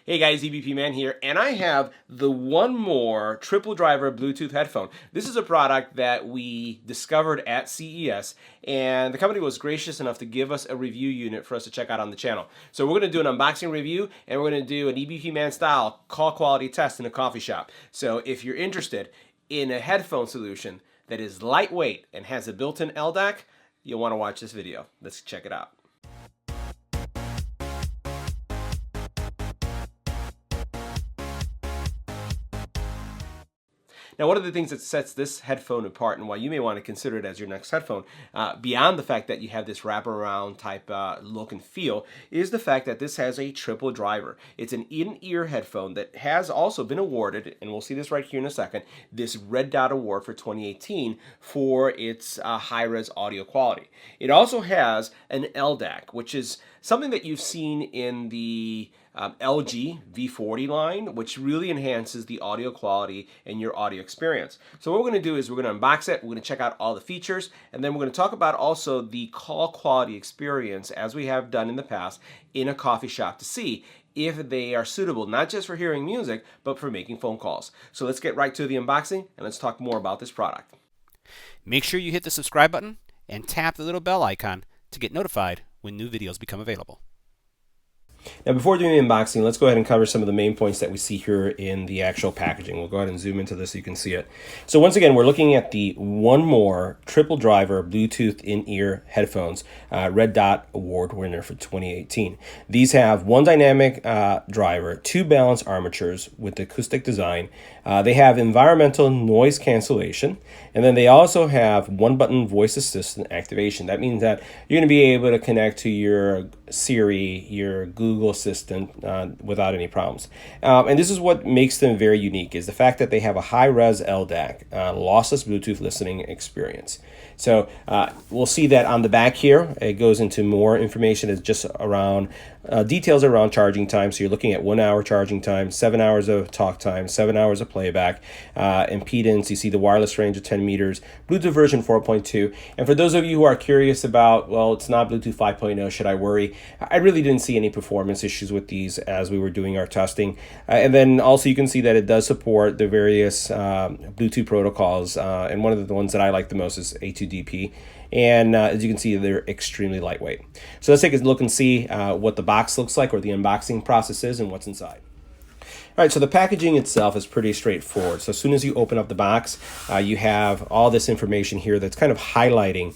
Hey guys, EBPMAN here, and I have the One More triple driver Bluetooth headphone. This is a product that we discovered at CES, and the company was gracious enough to give us a review unit for us to check out on the channel. So we're going to do an unboxing review, and we're going to do an EBPMAN style call quality test in a coffee shop. So if you're interested in a headphone solution that is lightweight and has a built-in LDAC, you'll want to watch this video. Let's check it out. Now, one of the things that sets this headphone apart and why you may want to consider it as your next headphone, beyond the fact that you have this wraparound type look and feel, is the fact that this has a triple driver. It's an in-ear headphone that has also been awarded, and we'll see this right here in a second, this Red Dot Award for 2018 for its high-res audio quality. It also has an LDAC, which is something that you've seen in the LG V40 line, which really enhances the audio quality and your audio experience. So what we're going to do is we're going to unbox it, we're going to check out all the features, and then we're going to talk about also the call quality experience as we have done in the past in a coffee shop to see if they are suitable not just for hearing music, but for making phone calls. So let's get right to the unboxing and let's talk more about this product. Make sure you hit the subscribe button and tap the little bell icon to get notified when new videos become available. Now, before doing the unboxing, let's go ahead and cover some of the main points that we see here in the actual packaging. We'll go ahead and zoom into this so you can see it. So once again, we're looking at the One More triple driver Bluetooth in-ear headphones, Red Dot Award winner for 2018. These have one dynamic driver, two balanced armatures with acoustic design. They have environmental noise cancellation, and then they also have one button voice assistant activation. That means that you're going to be able to connect to your Siri, your Google Assistant without any problems. And this is what makes them very unique, is the fact that they have a high-res LDAC, lossless Bluetooth listening experience. So we'll see that on the back here. It goes into more information. It's just around details around charging time. So you're looking at 1 hour charging time, 7 hours of talk time, 7 hours of playback, impedance. You see the wireless range of 10 meters, Bluetooth version 4.2. And for those of you who are curious about, well, it's not Bluetooth 5.0, should I worry? I really didn't see any performance issues with these as we were doing our testing. And then also you can see that it does support the various Bluetooth protocols. And one of the ones that I like the most is A2DP. And as you can see, they're extremely lightweight. So let's take a look and see what the box looks like, or the unboxing process is, and what's inside. All right, so the packaging itself is pretty straightforward. So as soon as you open up the box, you have all this information here that's kind of highlighting,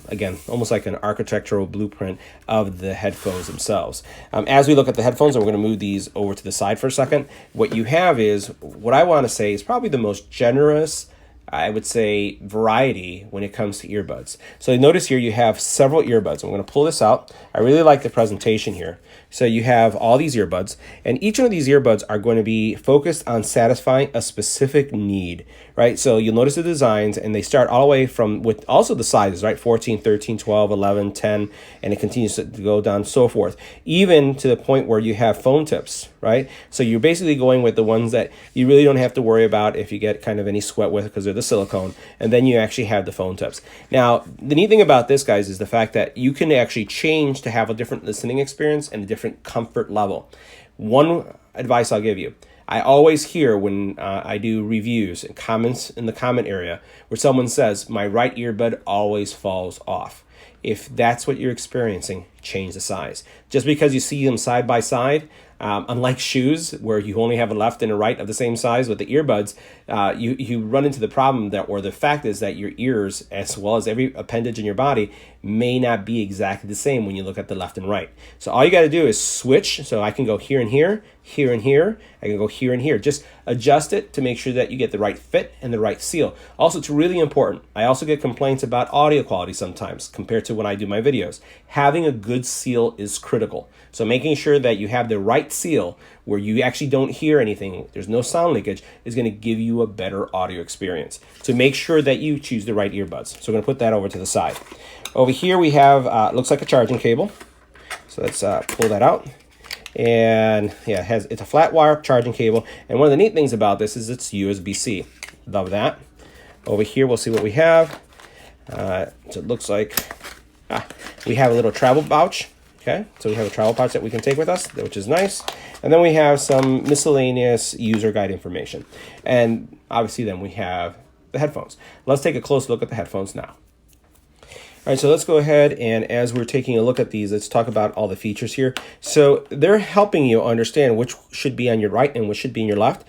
again, almost like an architectural blueprint of the headphones themselves. As we look at the headphones, and we're going to move these over to the side for a second, what you have is, what I want to say is probably the most generous, I would say, variety when it comes to earbuds. So notice here you have several earbuds. I'm going to pull this out. I really like the presentation here. So you have all these earbuds, and each one of these earbuds are going to be focused on satisfying a specific need, right? So you'll notice the designs, and they start all the way from, with also the sizes, right? 14, 13, 12, 11, 10, and it continues to go down so forth, even to the point where you have phone tips, right? So you're basically going with the ones that you really don't have to worry about if you get kind of any sweat with, because they're the silicone, and then you actually have the phone tips. Now, the neat thing about this, guys, is the fact that you can actually change to have a different listening experience and a different comfort level. One advice I'll give you: I always hear when I do reviews and comments in the comment area where someone says, my right earbud always falls off. If that's what you're experiencing, change the size. Just because you see them side by side, unlike shoes where you only have a left and a right of the same size, with the earbuds, you run into the problem that, or the fact is that your ears, as well as every appendage in your body, may not be exactly the same when you look at the left and right. So all you got to do is switch. So I can go here and here, here and here. I can go here and here. Just adjust it to make sure that you get the right fit and the right seal. Also, it's really important. I also get complaints about audio quality sometimes compared to when I do my videos. Having a good seal is critical. So making sure that you have the right seal where you actually don't hear anything, there's no sound leakage, is going to give you a better audio experience. So make sure that you choose the right earbuds. So we're going to put that over to the side. Over here we have, looks like a charging cable. So let's pull that out. And yeah, it's a flat wire charging cable. And one of the neat things about this is it's USB-C. Love that. Over here we'll see what we have. So it looks like we have a little travel pouch. Okay, so we have a travel pouch that we can take with us, which is nice. And then we have some miscellaneous user guide information. And obviously then we have the headphones. Let's take a close look at the headphones now. All right, so let's go ahead, and as we're taking a look at these, let's talk about all the features here. So they're helping you understand which should be on your right and which should be on your left.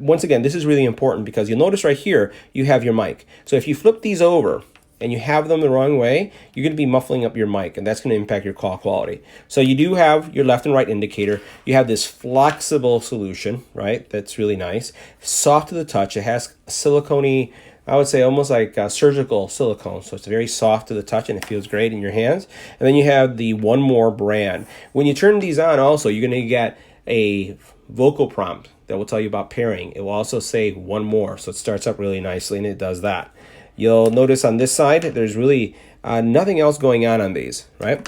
Once again, this is really important because you'll notice right here, you have your mic. So if you flip these over and you have them the wrong way, you're going to be muffling up your mic, and that's going to impact your call quality. So you do have your left and right indicator. You have this flexible solution, right? That's really nice. Soft to the touch. It has silicone-y, I would say almost like surgical silicone. So it's very soft to the touch and it feels great in your hands. And then you have the One More brand. When you turn these on also, you're going to get a vocal prompt that will tell you about pairing. It will also say One More. So it starts up really nicely and it does that. You'll notice on this side, there's really nothing else going on these, right?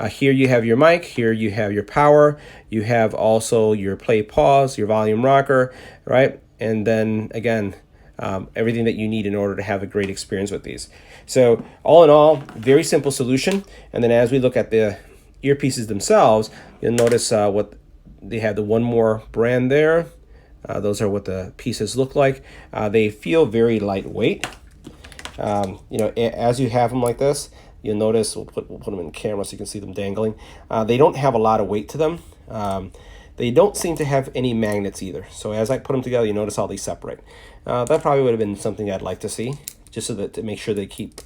Here you have your mic, here you have your power, you have also your play pause, your volume rocker, right? And then again, everything that you need in order to have a great experience with these. So all in all, very simple solution. And then as we look at the earpieces themselves, you'll notice what they have, the One More brand there. Those are what the pieces look like. They feel very lightweight. As you have them like this, you'll notice, we'll put them in camera so you can see them dangling. They don't have a lot of weight to them. They don't seem to have any magnets either. So as I put them together, you notice how they separate. That probably would have been something I'd like to see, just so that to make sure they keep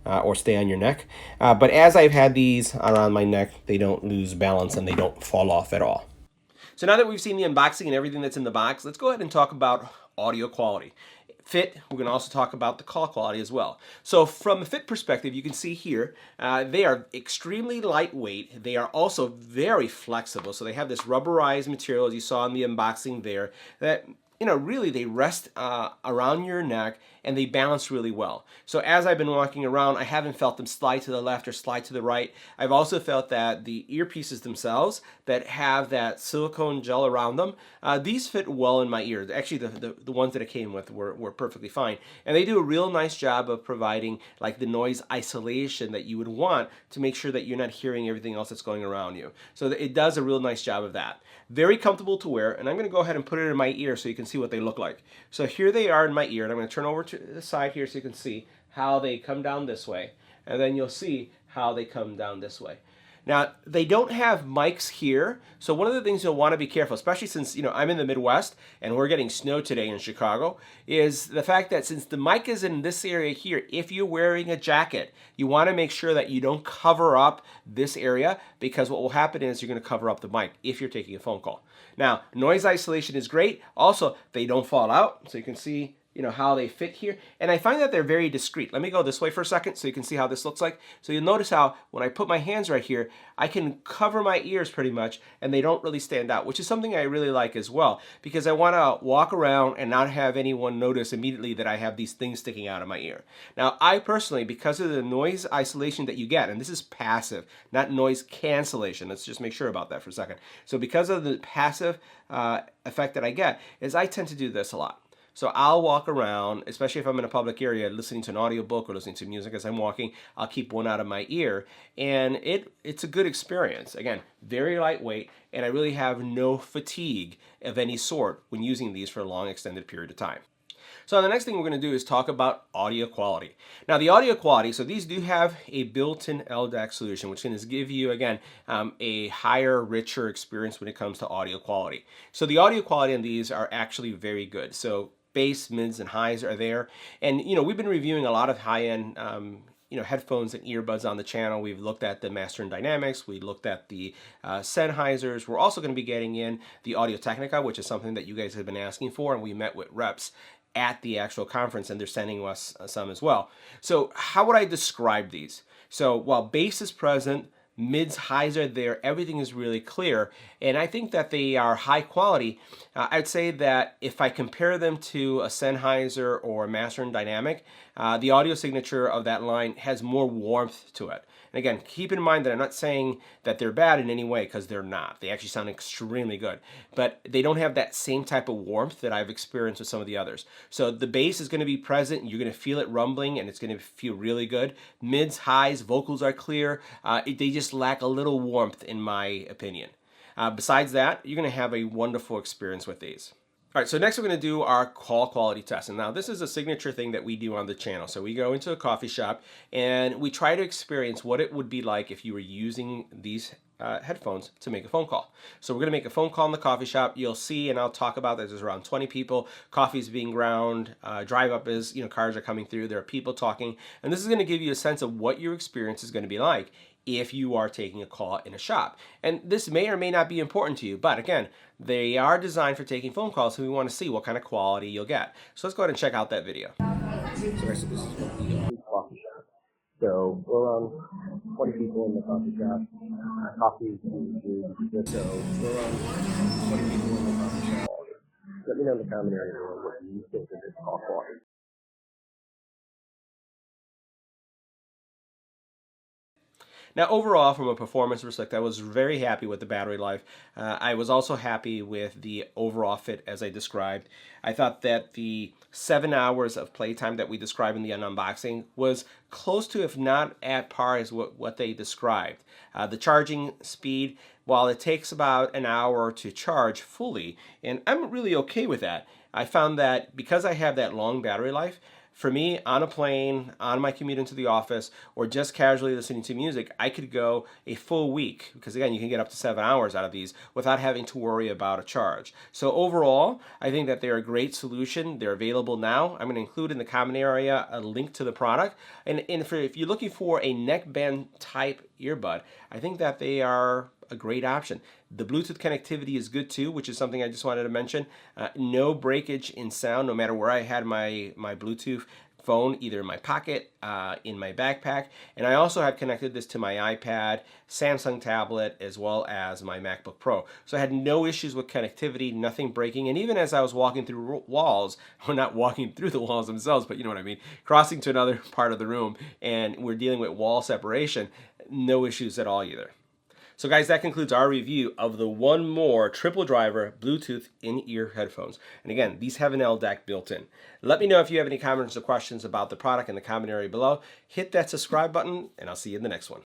or stay on your neck. But as I've had these around my neck, they don't lose balance and they don't fall off at all. So now that we've seen the unboxing and everything that's in the box, let's go ahead and talk about audio quality. Fit, we're going to also talk about the call quality as well. So from a fit perspective, you can see here, they are extremely lightweight. They are also very flexible. So they have this rubberized material, as you saw in the unboxing there, that really they rest around your neck and they balance really well. So as I've been walking around, I haven't felt them slide to the left or slide to the right. I've also felt that the earpieces themselves that have that silicone gel around them, these fit well in my ear. Actually, the ones that it came with were perfectly fine. And they do a real nice job of providing like the noise isolation that you would want to make sure that you're not hearing everything else that's going around you. So it does a real nice job of that. Very comfortable to wear, and I'm going to go ahead and put it in my ear so you can see what they look like. So here they are in my ear, and I'm going to turn over to the side here so you can see how they come down this way, and then you'll see how they come down this way. Now, they don't have mics here, so one of the things you'll want to be careful, especially since I'm in the Midwest and we're getting snow today in Chicago, is the fact that since the mic is in this area here, if you're wearing a jacket, you want to make sure that you don't cover up this area, because what will happen is you're going to cover up the mic if you're taking a phone call. Now, noise isolation is great. Also, they don't fall out, so you can see how they fit here. And I find that they're very discreet. Let me go this way for a second so you can see how this looks like. So you'll notice how when I put my hands right here, I can cover my ears pretty much and they don't really stand out, which is something I really like as well, because I want to walk around and not have anyone notice immediately that I have these things sticking out of my ear. Now, I personally, because of the noise isolation that you get, and this is passive, not noise cancellation. Let's just make sure about that for a second. So because of the passive effect that I get, is I tend to do this a lot. So I'll walk around, especially if I'm in a public area, listening to an audiobook or listening to music as I'm walking. I'll keep one out of my ear, and it's a good experience. Again, very lightweight, and I really have no fatigue of any sort when using these for a long extended period of time. So the next thing we're going to do is talk about audio quality. Now the audio quality, so these do have a built-in LDAC solution, which is going to give you, again, a higher, richer experience when it comes to audio quality. So the audio quality on these are actually very good. So bass, mids, and highs are there. And, we've been reviewing a lot of high-end, headphones and earbuds on the channel. We've looked at the Master and Dynamics. We looked at the Sennheisers. We're also going to be getting in the Audio Technica, which is something that you guys have been asking for, and we met with reps at the actual conference, and they're sending us some as well. So how would I describe these? So while bass is present, mids, highs are there, everything is really clear, and I think that they are high quality. I'd say that if I compare them to a Sennheiser or a Master and Dynamic, the audio signature of that line has more warmth to it. And again, keep in mind that I'm not saying that they're bad in any way, because they're not. They actually sound extremely good. But they don't have that same type of warmth that I've experienced with some of the others. So the bass is going to be present. You're going to feel it rumbling, and it's going to feel really good. Mids, highs, vocals are clear. They just lack a little warmth, in my opinion. Besides that, you're going to have a wonderful experience with these. All right, so next we're going to do our call quality test. And now this is a signature thing that we do on the channel. So we go into a coffee shop and we try to experience what it would be like if you were using these headphones to make a phone call. So we're going to make a phone call in the coffee shop. You'll see, and I'll talk about that, there's around 20 people. Coffee's being ground. Drive up is, cars are coming through. There are people talking. And this is going to give you a sense of what your experience is going to be like if you are taking a call in a shop. And this may or may not be important to you, but again, they are designed for taking phone calls, so we want to see what kind of quality you'll get. So let's go ahead and check out that video. So this is what the coffee shop. So we're around 20 people in the coffee shop. Coffee is good. So we're around 20 people in the coffee shop. Let me know in the comment area what you think of this call quality. Now, overall, from a performance perspective, I was very happy with the battery life. I was also happy with the overall fit, as I described. I thought that the 7 hours of playtime that we described in the unboxing was close to, if not at par, as what they described. The charging speed, while it takes about an hour to charge fully, and I'm really okay with that. I found that because I have that long battery life, for me, on a plane, on my commute into the office, or just casually listening to music, I could go a full week, because again, you can get up to 7 hours out of these without having to worry about a charge. So overall, I think that they're a great solution. They're available now. I'm going to include in the comment area a link to the product. And if you're looking for a neckband type earbud, I think that they are a great option. The Bluetooth connectivity is good too, which is something I just wanted to mention. No breakage in sound, no matter where I had my Bluetooth phone, either in my pocket, in my backpack. And I also have connected this to my iPad, Samsung tablet, as well as my MacBook Pro. So I had no issues with connectivity, nothing breaking. And even as I was walking through walls, well, not walking through the walls themselves, but you know what I mean, crossing to another part of the room, and we're dealing with wall separation, no issues at all either. So guys, that concludes our review of the One More triple driver Bluetooth in-ear headphones. And again, these have an LDAC built in. Let me know if you have any comments or questions about the product in the comment area below. Hit that subscribe button, and I'll see you in the next one.